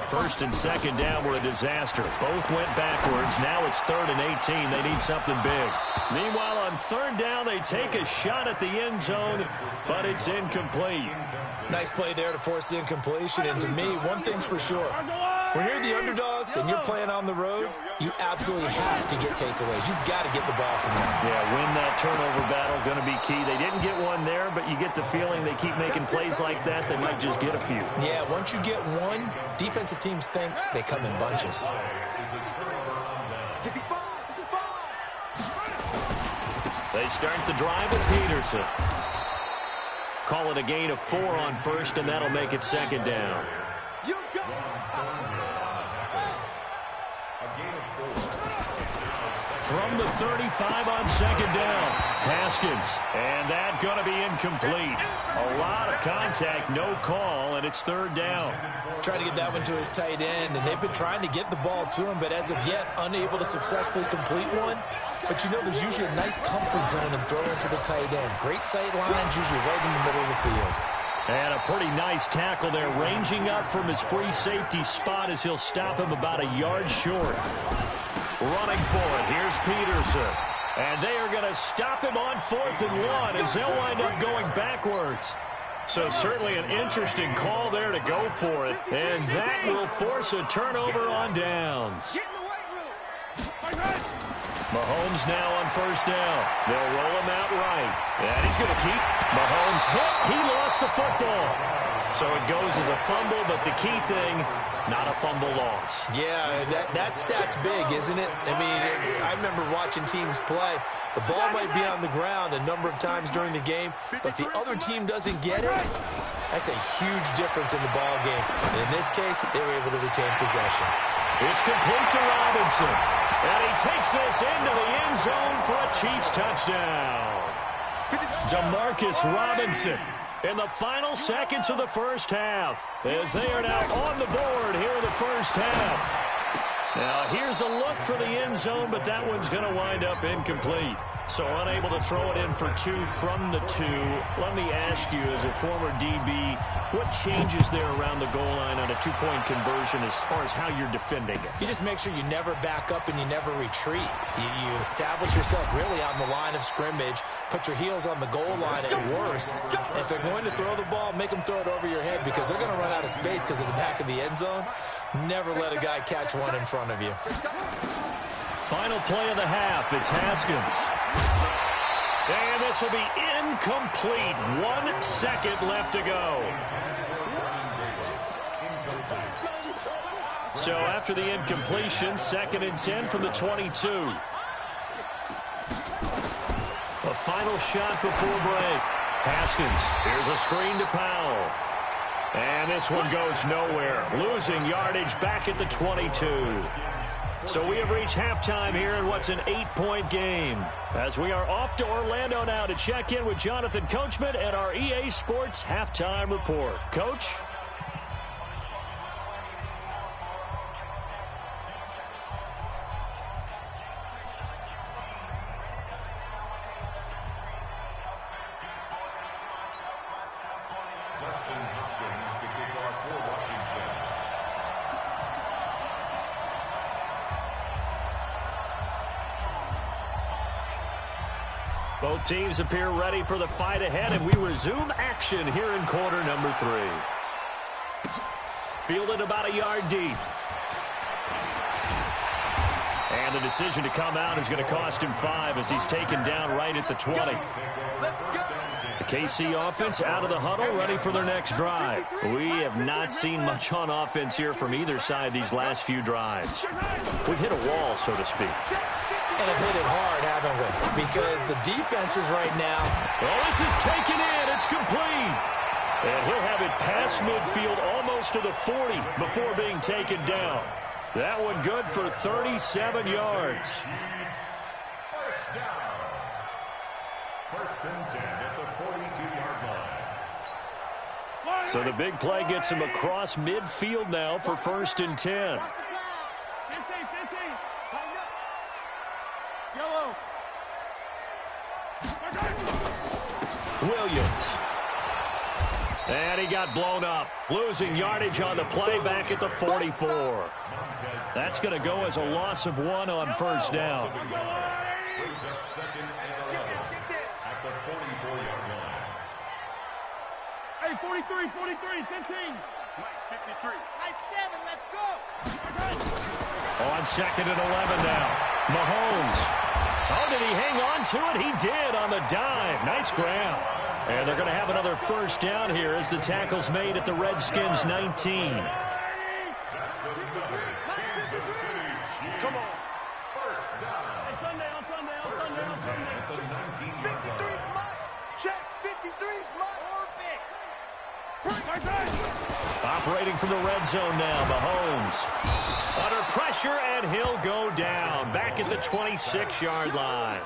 1st and 2nd down were a disaster. Both went backwards. Now it's 3rd and 18. They need something big. Meanwhile, on 3rd down, they take a shot at the end zone, but it's incomplete. Nice play there to force the incompletion. And to me, one thing's for sure. When you're the underdogs and you're playing on the road, you absolutely have to get takeaways. You've got to get the ball from them. Yeah, win that turnover battle, going to be key. They didn't get one there, but you get the feeling they keep making plays like that, they might just get a few. Yeah, once you get one, defensive teams think they come in bunches. They start the drive with Peterson. Call it a gain of 4 on 1st, and that'll make it 2nd down. From the 35 on 2nd down, Haskins. And that going to be incomplete. A lot of contact, no call, and it's 3rd down. Trying to get that one to his tight end, and they've been trying to get the ball to him, but as of yet, unable to successfully complete one. But you know, there's usually a nice comfort zone and throw into the tight end. Great sight lines, usually right in the middle of the field. And a pretty nice tackle there, ranging up from his free safety spot as he'll stop him about a yard short. Running for it, here's Peterson. And they are going to stop him on 4th and 1 as they'll wind up going backwards. So certainly an interesting call there to go for it. And that will force a turnover on downs. Mahomes now on 1st down. They'll roll him out right. And he's going to keep. Mahomes hit. He lost the football. So it goes as a fumble, but the key thing, not a fumble loss. Yeah, that stat's big, isn't it? I mean, I remember watching teams play. The ball might be on the ground a number of times during the game, but the other team doesn't get it. That's a huge difference in the ball game. And in this case, they were able to retain possession. It's complete to Robinson. And he takes this into the end zone for a Chiefs touchdown. Demarcus Robinson in the final seconds of the first half, as they are now on the board here in the first half. Now, here's a look for the end zone, but that one's going to wind up incomplete. So unable to throw it in for 2 from the 2. Let me ask you, as a former DB, what changes there around the goal line on a 2-point conversion as far as how you're defending it? You just make sure you never back up and you never retreat. You establish yourself really on the line of scrimmage, put your heels on the goal line at worst. And if they're going to throw the ball, make them throw it over your head because they're going to run out of space because of the back of the end zone. Never let a guy catch one in front of you. Final play of the half. It's Haskins. And this will be incomplete. 1 second left to go. So after the incompletion, 2nd and 10 from the 22. A final shot before break. Haskins, here's a screen to Powell. And this one goes nowhere. Losing yardage back at the 22. So we have reached halftime here in what's an 8-point game. As we are off to Orlando now to check in with Jonathan Coachman and our EA Sports Halftime Report. Coach? Both teams appear ready for the fight ahead, and we resume action here in quarter number 3. Fielded about a yard deep. And the decision to come out is going to cost him 5 as he's taken down right at the 20. The KC offense out of the huddle, ready for their next drive. We have not seen much on offense here from either side these last few drives. We've hit a wall, so to speak. And have hit it hard, haven't we? Because the defenses right now. Well, this is taken in. It's complete. And he'll have it past midfield almost to the 40 before being taken down. That one good for 37 yards. First down. 1st and 10 at the 42-yard line. So the big play gets him across midfield now for 1st and 10. 15. Yellow. Williams. And he got blown up. Losing yardage on the play back at the 44. That's going to go as a loss of 1 on 1st down. Brings up 2nd and 11 at the 44-yard line. Hey, 43, 15. 53. Nice 7, let's go. On 2nd and 11 now. Mahomes. Oh, did he hang on to it? He did on the dive. Nice grab. And they're going to have another 1st down here as the tackle's made at the Redskins' 19. Come on. 1st down. Hey, Sunday. 53's mine. Check, 53's mine. Perfect. Operating from the red zone now, Mahomes. Under pressure, and he'll go down. Back at the 26-yard line.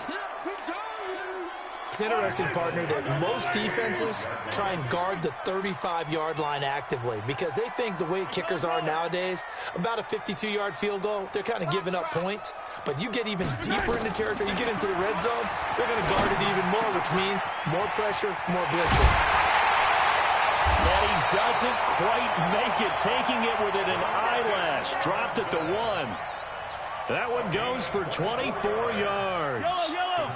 It's interesting, partner, that most defenses try and guard the 35-yard line actively because they think the way kickers are nowadays, about a 52-yard field goal, they're kind of giving up points. But you get even deeper into territory, you get into the red zone, they're going to guard it even more, which means more pressure, more blitzing. And he doesn't quite make it, taking it within an eyelash. Dropped at the 1. That one goes for 24 yards. Yellow.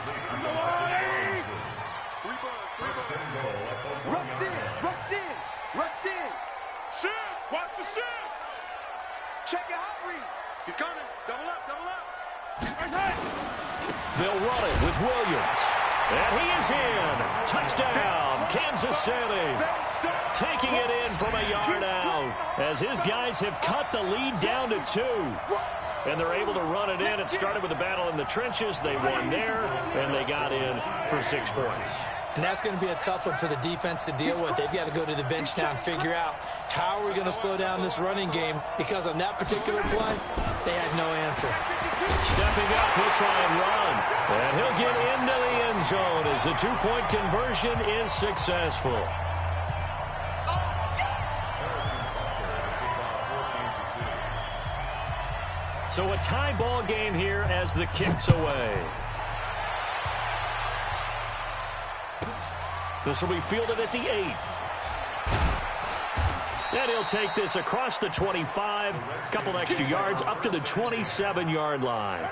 Rush in. Shin, watch the shin. Check your hot read. He's coming. Double up. They'll run it with Williams. And he is in. Touchdown, Kansas City. Taking it in from a yard out as his guys have cut the lead down to 2. And they're able to run it in. It started with a battle in the trenches. They won there, and they got in for 6 points. And that's going to be a tough one for the defense to deal with. They've got to go to the bench now and figure out how are we going to slow down this running game, because on that particular play, they had no answer. Stepping up, he'll try and run. And he'll get into the end zone as the 2-point conversion is successful. So a tie ball game here as the kick's away. This will be fielded at the 8. And he'll take this across the 25, a couple extra yards up to the 27-yard line.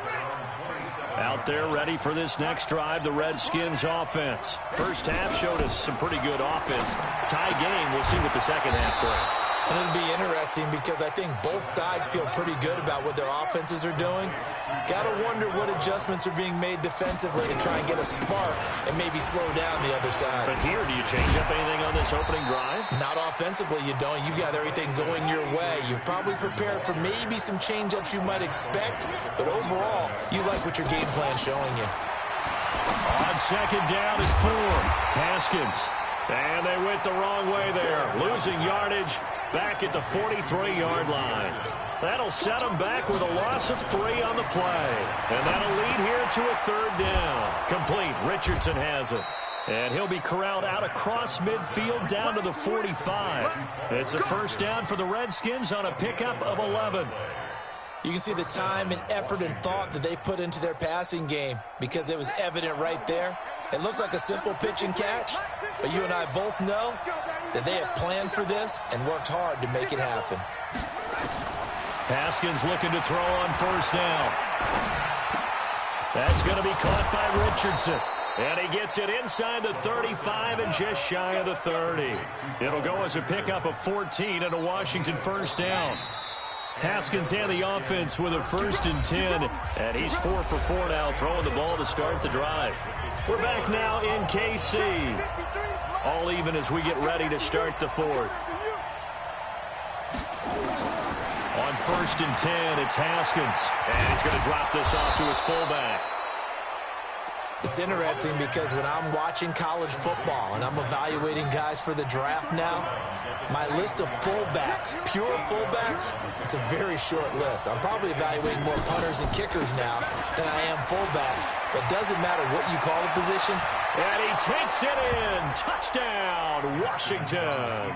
Out there ready for this next drive, the Redskins offense. First half showed us some pretty good offense. Tie game, we'll see what the second half brings. And it'll be interesting because I think both sides feel pretty good about what their offenses are doing. Got to wonder what adjustments are being made defensively to try and get a spark and maybe slow down the other side. But here, do you change up anything on this opening drive? Not offensively, you don't. You got everything going your way. You've probably prepared for maybe some change-ups you might expect, but overall, you like what your game plan's showing you. On second down and 4, Haskins. And they went the wrong way there, losing yardage back at the 43-yard line. That'll set them back with a loss of 3 on the play. And that'll lead here to a 3rd down. Complete. Richardson has it. And he'll be corralled out across midfield down to the 45. It's a first down for the Redskins on a pickup of 11. You can see the time and effort and thought that they put into their passing game because it was evident right there. It looks like a simple pitch and catch, but you and I both know that they have planned for this and worked hard to make it happen. Haskins looking to throw on first down. That's going to be caught by Richardson. And he gets it inside the 35 and just shy of the 30. It'll go as a pickup of 14 and a Washington first down. Haskins and the offense with a 1st and 10. And he's 4 for 4 now, throwing the ball to start the drive. We're back now in KC. All even as we get ready to start the 4th. On 1st and 10, it's Haskins. And he's going to drop this off to his fullback. It's interesting because when I'm watching college football and I'm evaluating guys for the draft now, my list of fullbacks, pure fullbacks, it's a very short list. I'm probably evaluating more punters and kickers now than I am fullbacks, but doesn't matter what you call the position. And he takes it in. Touchdown, Washington.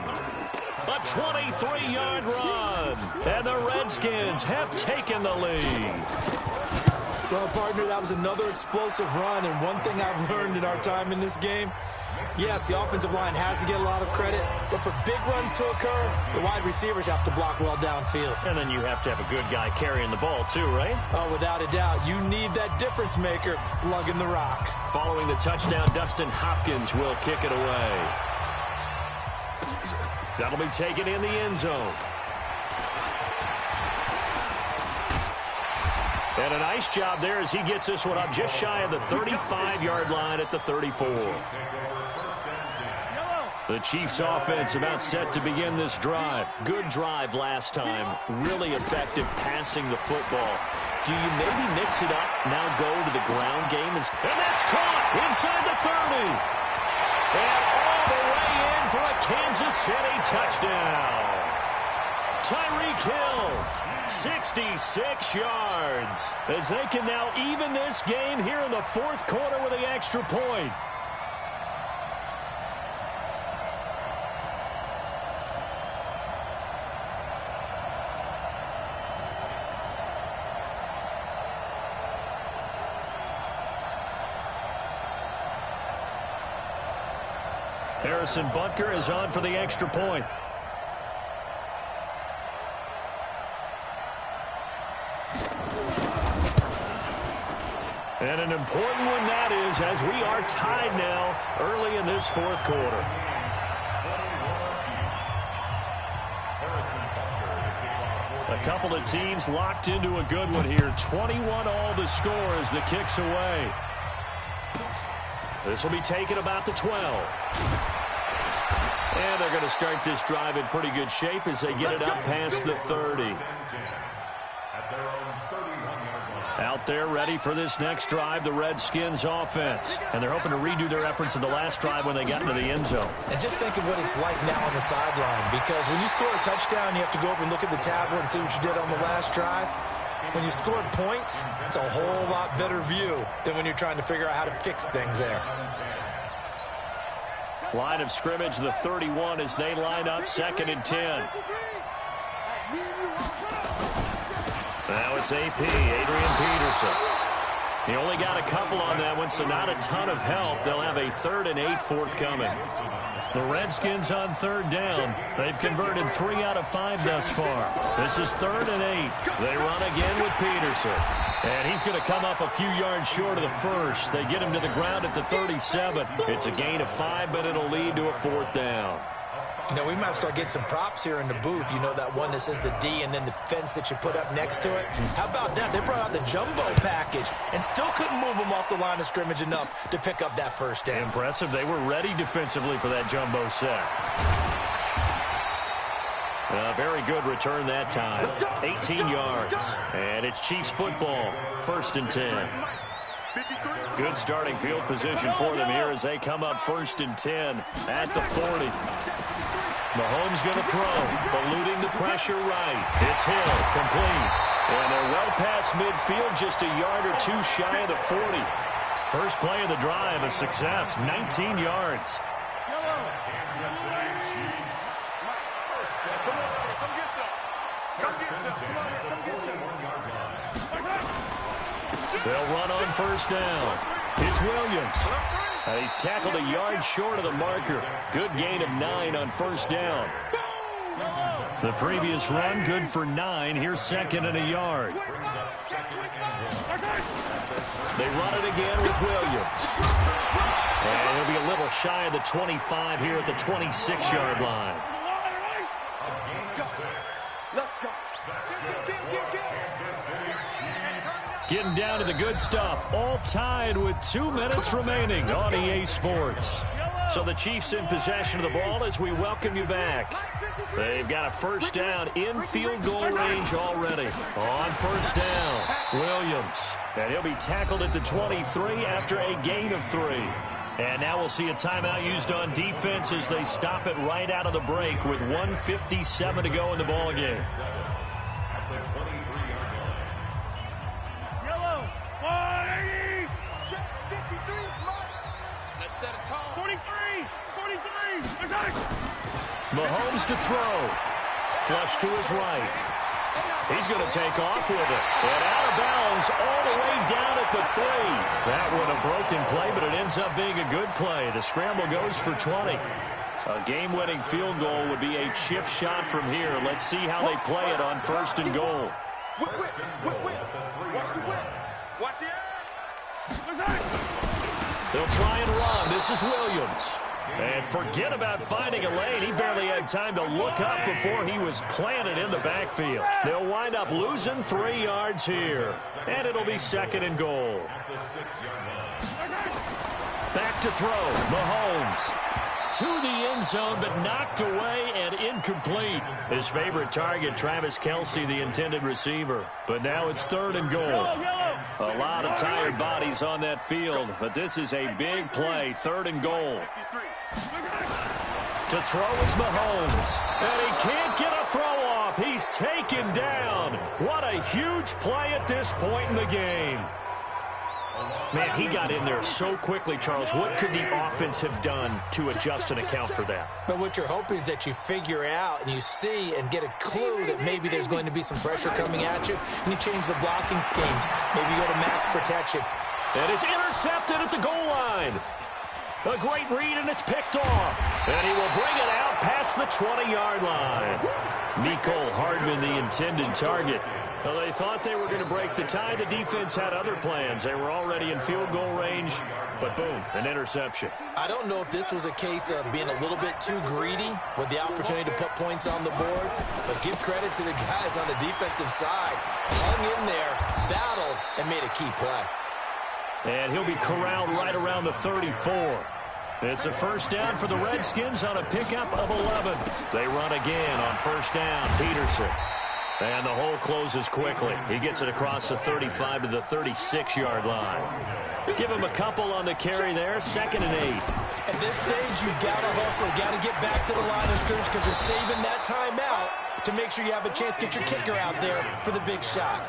A 23-yard run. And the Redskins have taken the lead. Well, partner, that was another explosive run, and one thing I've learned in our time in this game, yes, the offensive line has to get a lot of credit, but for big runs to occur, the wide receivers have to block well downfield. And then you have to have a good guy carrying the ball too, right? Oh, without a doubt. You need that difference maker lugging the rock. Following the touchdown, Dustin Hopkins will kick it away. That'll be taken in the end zone. And a nice job there as he gets this one up just shy of the 35-yard line at the 34. The Chiefs offense about set to begin this drive. Good drive last time. Really effective passing the football. Do you maybe mix it up, now go to the ground game? And that's caught inside the 30. And all the way in for a Kansas City touchdown. Tyreek Hill, 66 yards, as they can now even this game here in the 4th quarter with the extra point. Harrison Butker is on for the extra point. And an important one that is, as we are tied now early in this 4th quarter. A couple of teams locked into a good one here. 21 all the score as the kick's away. This will be taken about the 12. And they're going to start this drive in pretty good shape as they get it up past the 30. Out there ready for this next drive, the Redskins offense. And they're hoping to redo their efforts in the last drive when they got into the end zone. And just think of what it's like now on the sideline, because when you score a touchdown, you have to go over and look at the tablet and see what you did on the last drive. When you scored points, it's a whole lot better view than when you're trying to figure out how to fix things there. Line of scrimmage, the 31 as they line up 2nd and 10. Now it's AP, Adrian Peterson. He only got a couple on that one, so not a ton of help. They'll have a 3rd and 8 forthcoming. The Redskins on 3rd down. They've converted 3 out of 5 thus far. This is 3rd and 8. They run again with Peterson. And he's going to come up a few yards short of the first. They get him to the ground at the 37. It's a gain of 5, but it'll lead to a 4th down. You know, we might start getting some props here in the booth. You know, that one that says the D and then the fence that you put up next to it? How about that? They brought out the jumbo package and still couldn't move them off the line of scrimmage enough to pick up that first down. Impressive. They were ready defensively for that jumbo set. A very good return that time. 18 yards. And it's Chiefs football. 1st and 10. Good starting field position for them here as they come up 1st and 10 at the 40. Mahomes going to throw, eluding the pressure right. It's Hill, complete. And they're well past midfield, just a yard or 2 shy of the 40. First play of the drive, a success, 19 yards. They'll run on 1st down. It's Williams. He's tackled a yard short of the marker. Good gain of 9 on 1st down. The previous run, good for 9. Here's 2nd and a yard. They run it again with Williams. And he'll be a little shy of the 25 here at the 26-yard line. Getting down to the good stuff. All tied with 2 minutes remaining on EA Sports. So the Chiefs in possession of the ball as we welcome you back. They've got a 1st down in field goal range already. On 1st down, Williams. And he'll be tackled at the 23 after a gain of 3. And now we'll see a timeout used on defense as they stop it right out of the break with 1:57 to go in the ballgame. Mahomes to throw. Flush to his right. He's going to take off with it. And out of bounds all the way down at the 3. That one a broken play, but it ends up being a good play. The scramble goes for 20. A game-winning field goal would be a chip shot from here. Let's see how they play it on 1st and goal. Watch the They'll try and run. This is Williams. And forget about finding a lane. He barely had time to look up before he was planted in the backfield. They'll wind up losing 3 yards here. And it'll be 2nd and goal. Back to throw. Mahomes. To the end zone, but knocked away and incomplete. His favorite target, Travis Kelce, the intended receiver. But now it's 3rd and goal. A lot of tired bodies on that field, but this is a big play. 3rd and goal. To throw is Mahomes. And he can't get a throw off. He's taken down. What a huge play at this point in the game. Man, he got in there so quickly, Charles. What could the offense have done to adjust and account for that? But what you're hoping is that you figure out and you see and get a clue that maybe there's going to be some pressure coming at you, and you change the blocking schemes. Maybe you go to max protection. And it's intercepted at the goal line. A great read, and it's picked off. And he will bring it out past the 20-yard line. Mecole Hardman, the intended target. Well, they thought they were going to break the tie. The defense had other plans. They were already in field goal range, but boom, an interception. I don't know if this was a case of being a little bit too greedy with the opportunity to put points on the board, but give credit to the guys on the defensive side. Hung in there, battled, and made a key play. And he'll be corralled right around the 34. It's a 1st down for the Redskins on a pickup of 11. They run again on 1st down. Peterson. And the hole closes quickly. He gets it across the 35 to the 36-yard line. Give him a couple on the carry there. 2nd and 8. At this stage, you've got to hustle. Got to get back to the line of scrimmage because you're saving that timeout to make sure you have a chance to get your kicker out there for the big shot.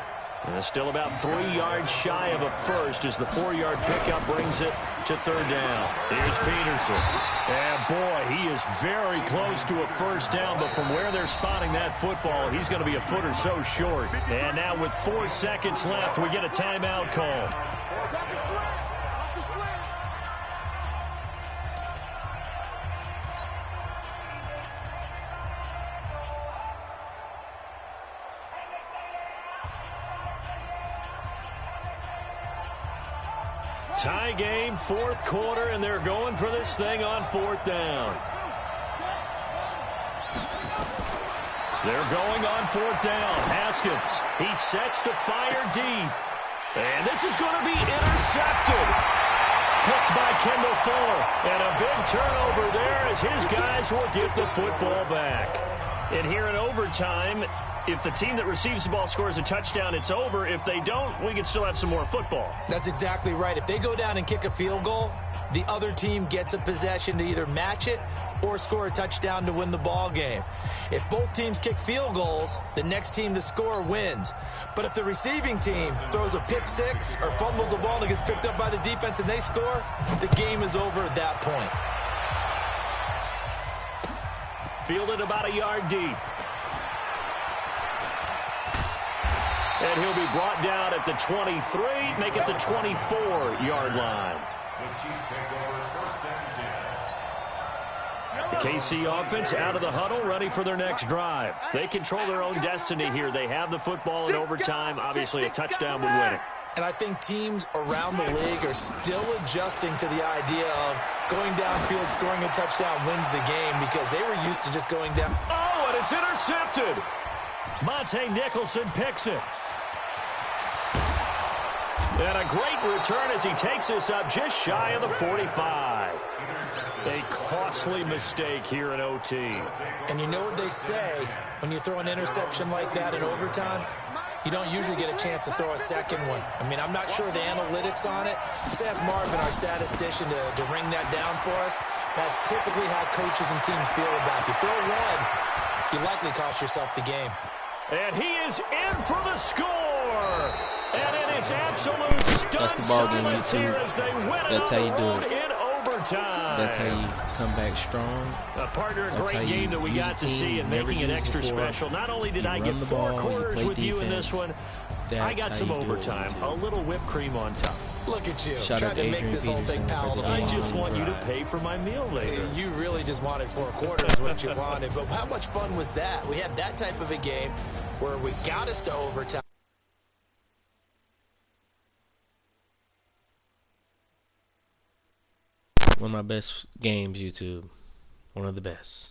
And still about 3 yards shy of a first as the 4-yard pickup brings it to 3rd down. Here's Peterson. And boy, he is very close to a 1st down, but from where they're spotting that football, he's going to be a foot or so short. And now with 4 seconds left, we get a timeout call. Tie game, fourth quarter, and they're going for this thing on fourth down. They're going on fourth down. Haskins, he sets to fire deep. And this is going to be intercepted. Picked by Kendall Fuller. And a big turnover there as his guys will get the football back. And here in overtime, if the team that receives the ball scores a touchdown, it's over. If they don't, we can still have some more football. That's exactly right. If they go down and kick a field goal, the other team gets a possession to either match it or score a touchdown to win the ball game. If both teams kick field goals, the next team to score wins. But if the receiving team throws a pick six or fumbles the ball and it gets picked up by the defense and they score, the game is over at that point. Fielded about a yard deep. And he'll be brought down at the 23, make it the 24-yard line. The Chiefs take over first and 10. The KC offense out of the huddle, ready for their next drive. They control their own destiny here. They have the football in overtime. Obviously, a touchdown would win it. And I think teams around the league are still adjusting to the idea of going downfield, scoring a touchdown wins the game because they were used to just going down. Oh, and it's intercepted. Monte Nicholson picks it. And a great return as he takes us up just shy of the 45. A costly mistake here in OT. And you know what they say, when you throw an interception like that in overtime, you don't usually get a chance to throw a second one. I mean, I'm not sure the analytics on it. Let's ask Marvin, our statistician, to ring that down for us. That's typically how coaches and teams feel about it. You throw one, you likely cost yourself the game. And he is in for the score. And it is absolute stunned silence here as they win it on the road in overtime. That's how you come back strong. A partner, a great game that we got to see and making it extra special. Not only did I get 4 quarters with you in this one, I got some overtime, a little whipped cream on top. Look at you, Shout trying to make this whole thing palatable. I just want you to pay for my meal later. You really just wanted 4 quarters, what you wanted. But how much fun was that? We had that type of a game where we got us to overtime. One of my best games, YouTube. One of the best.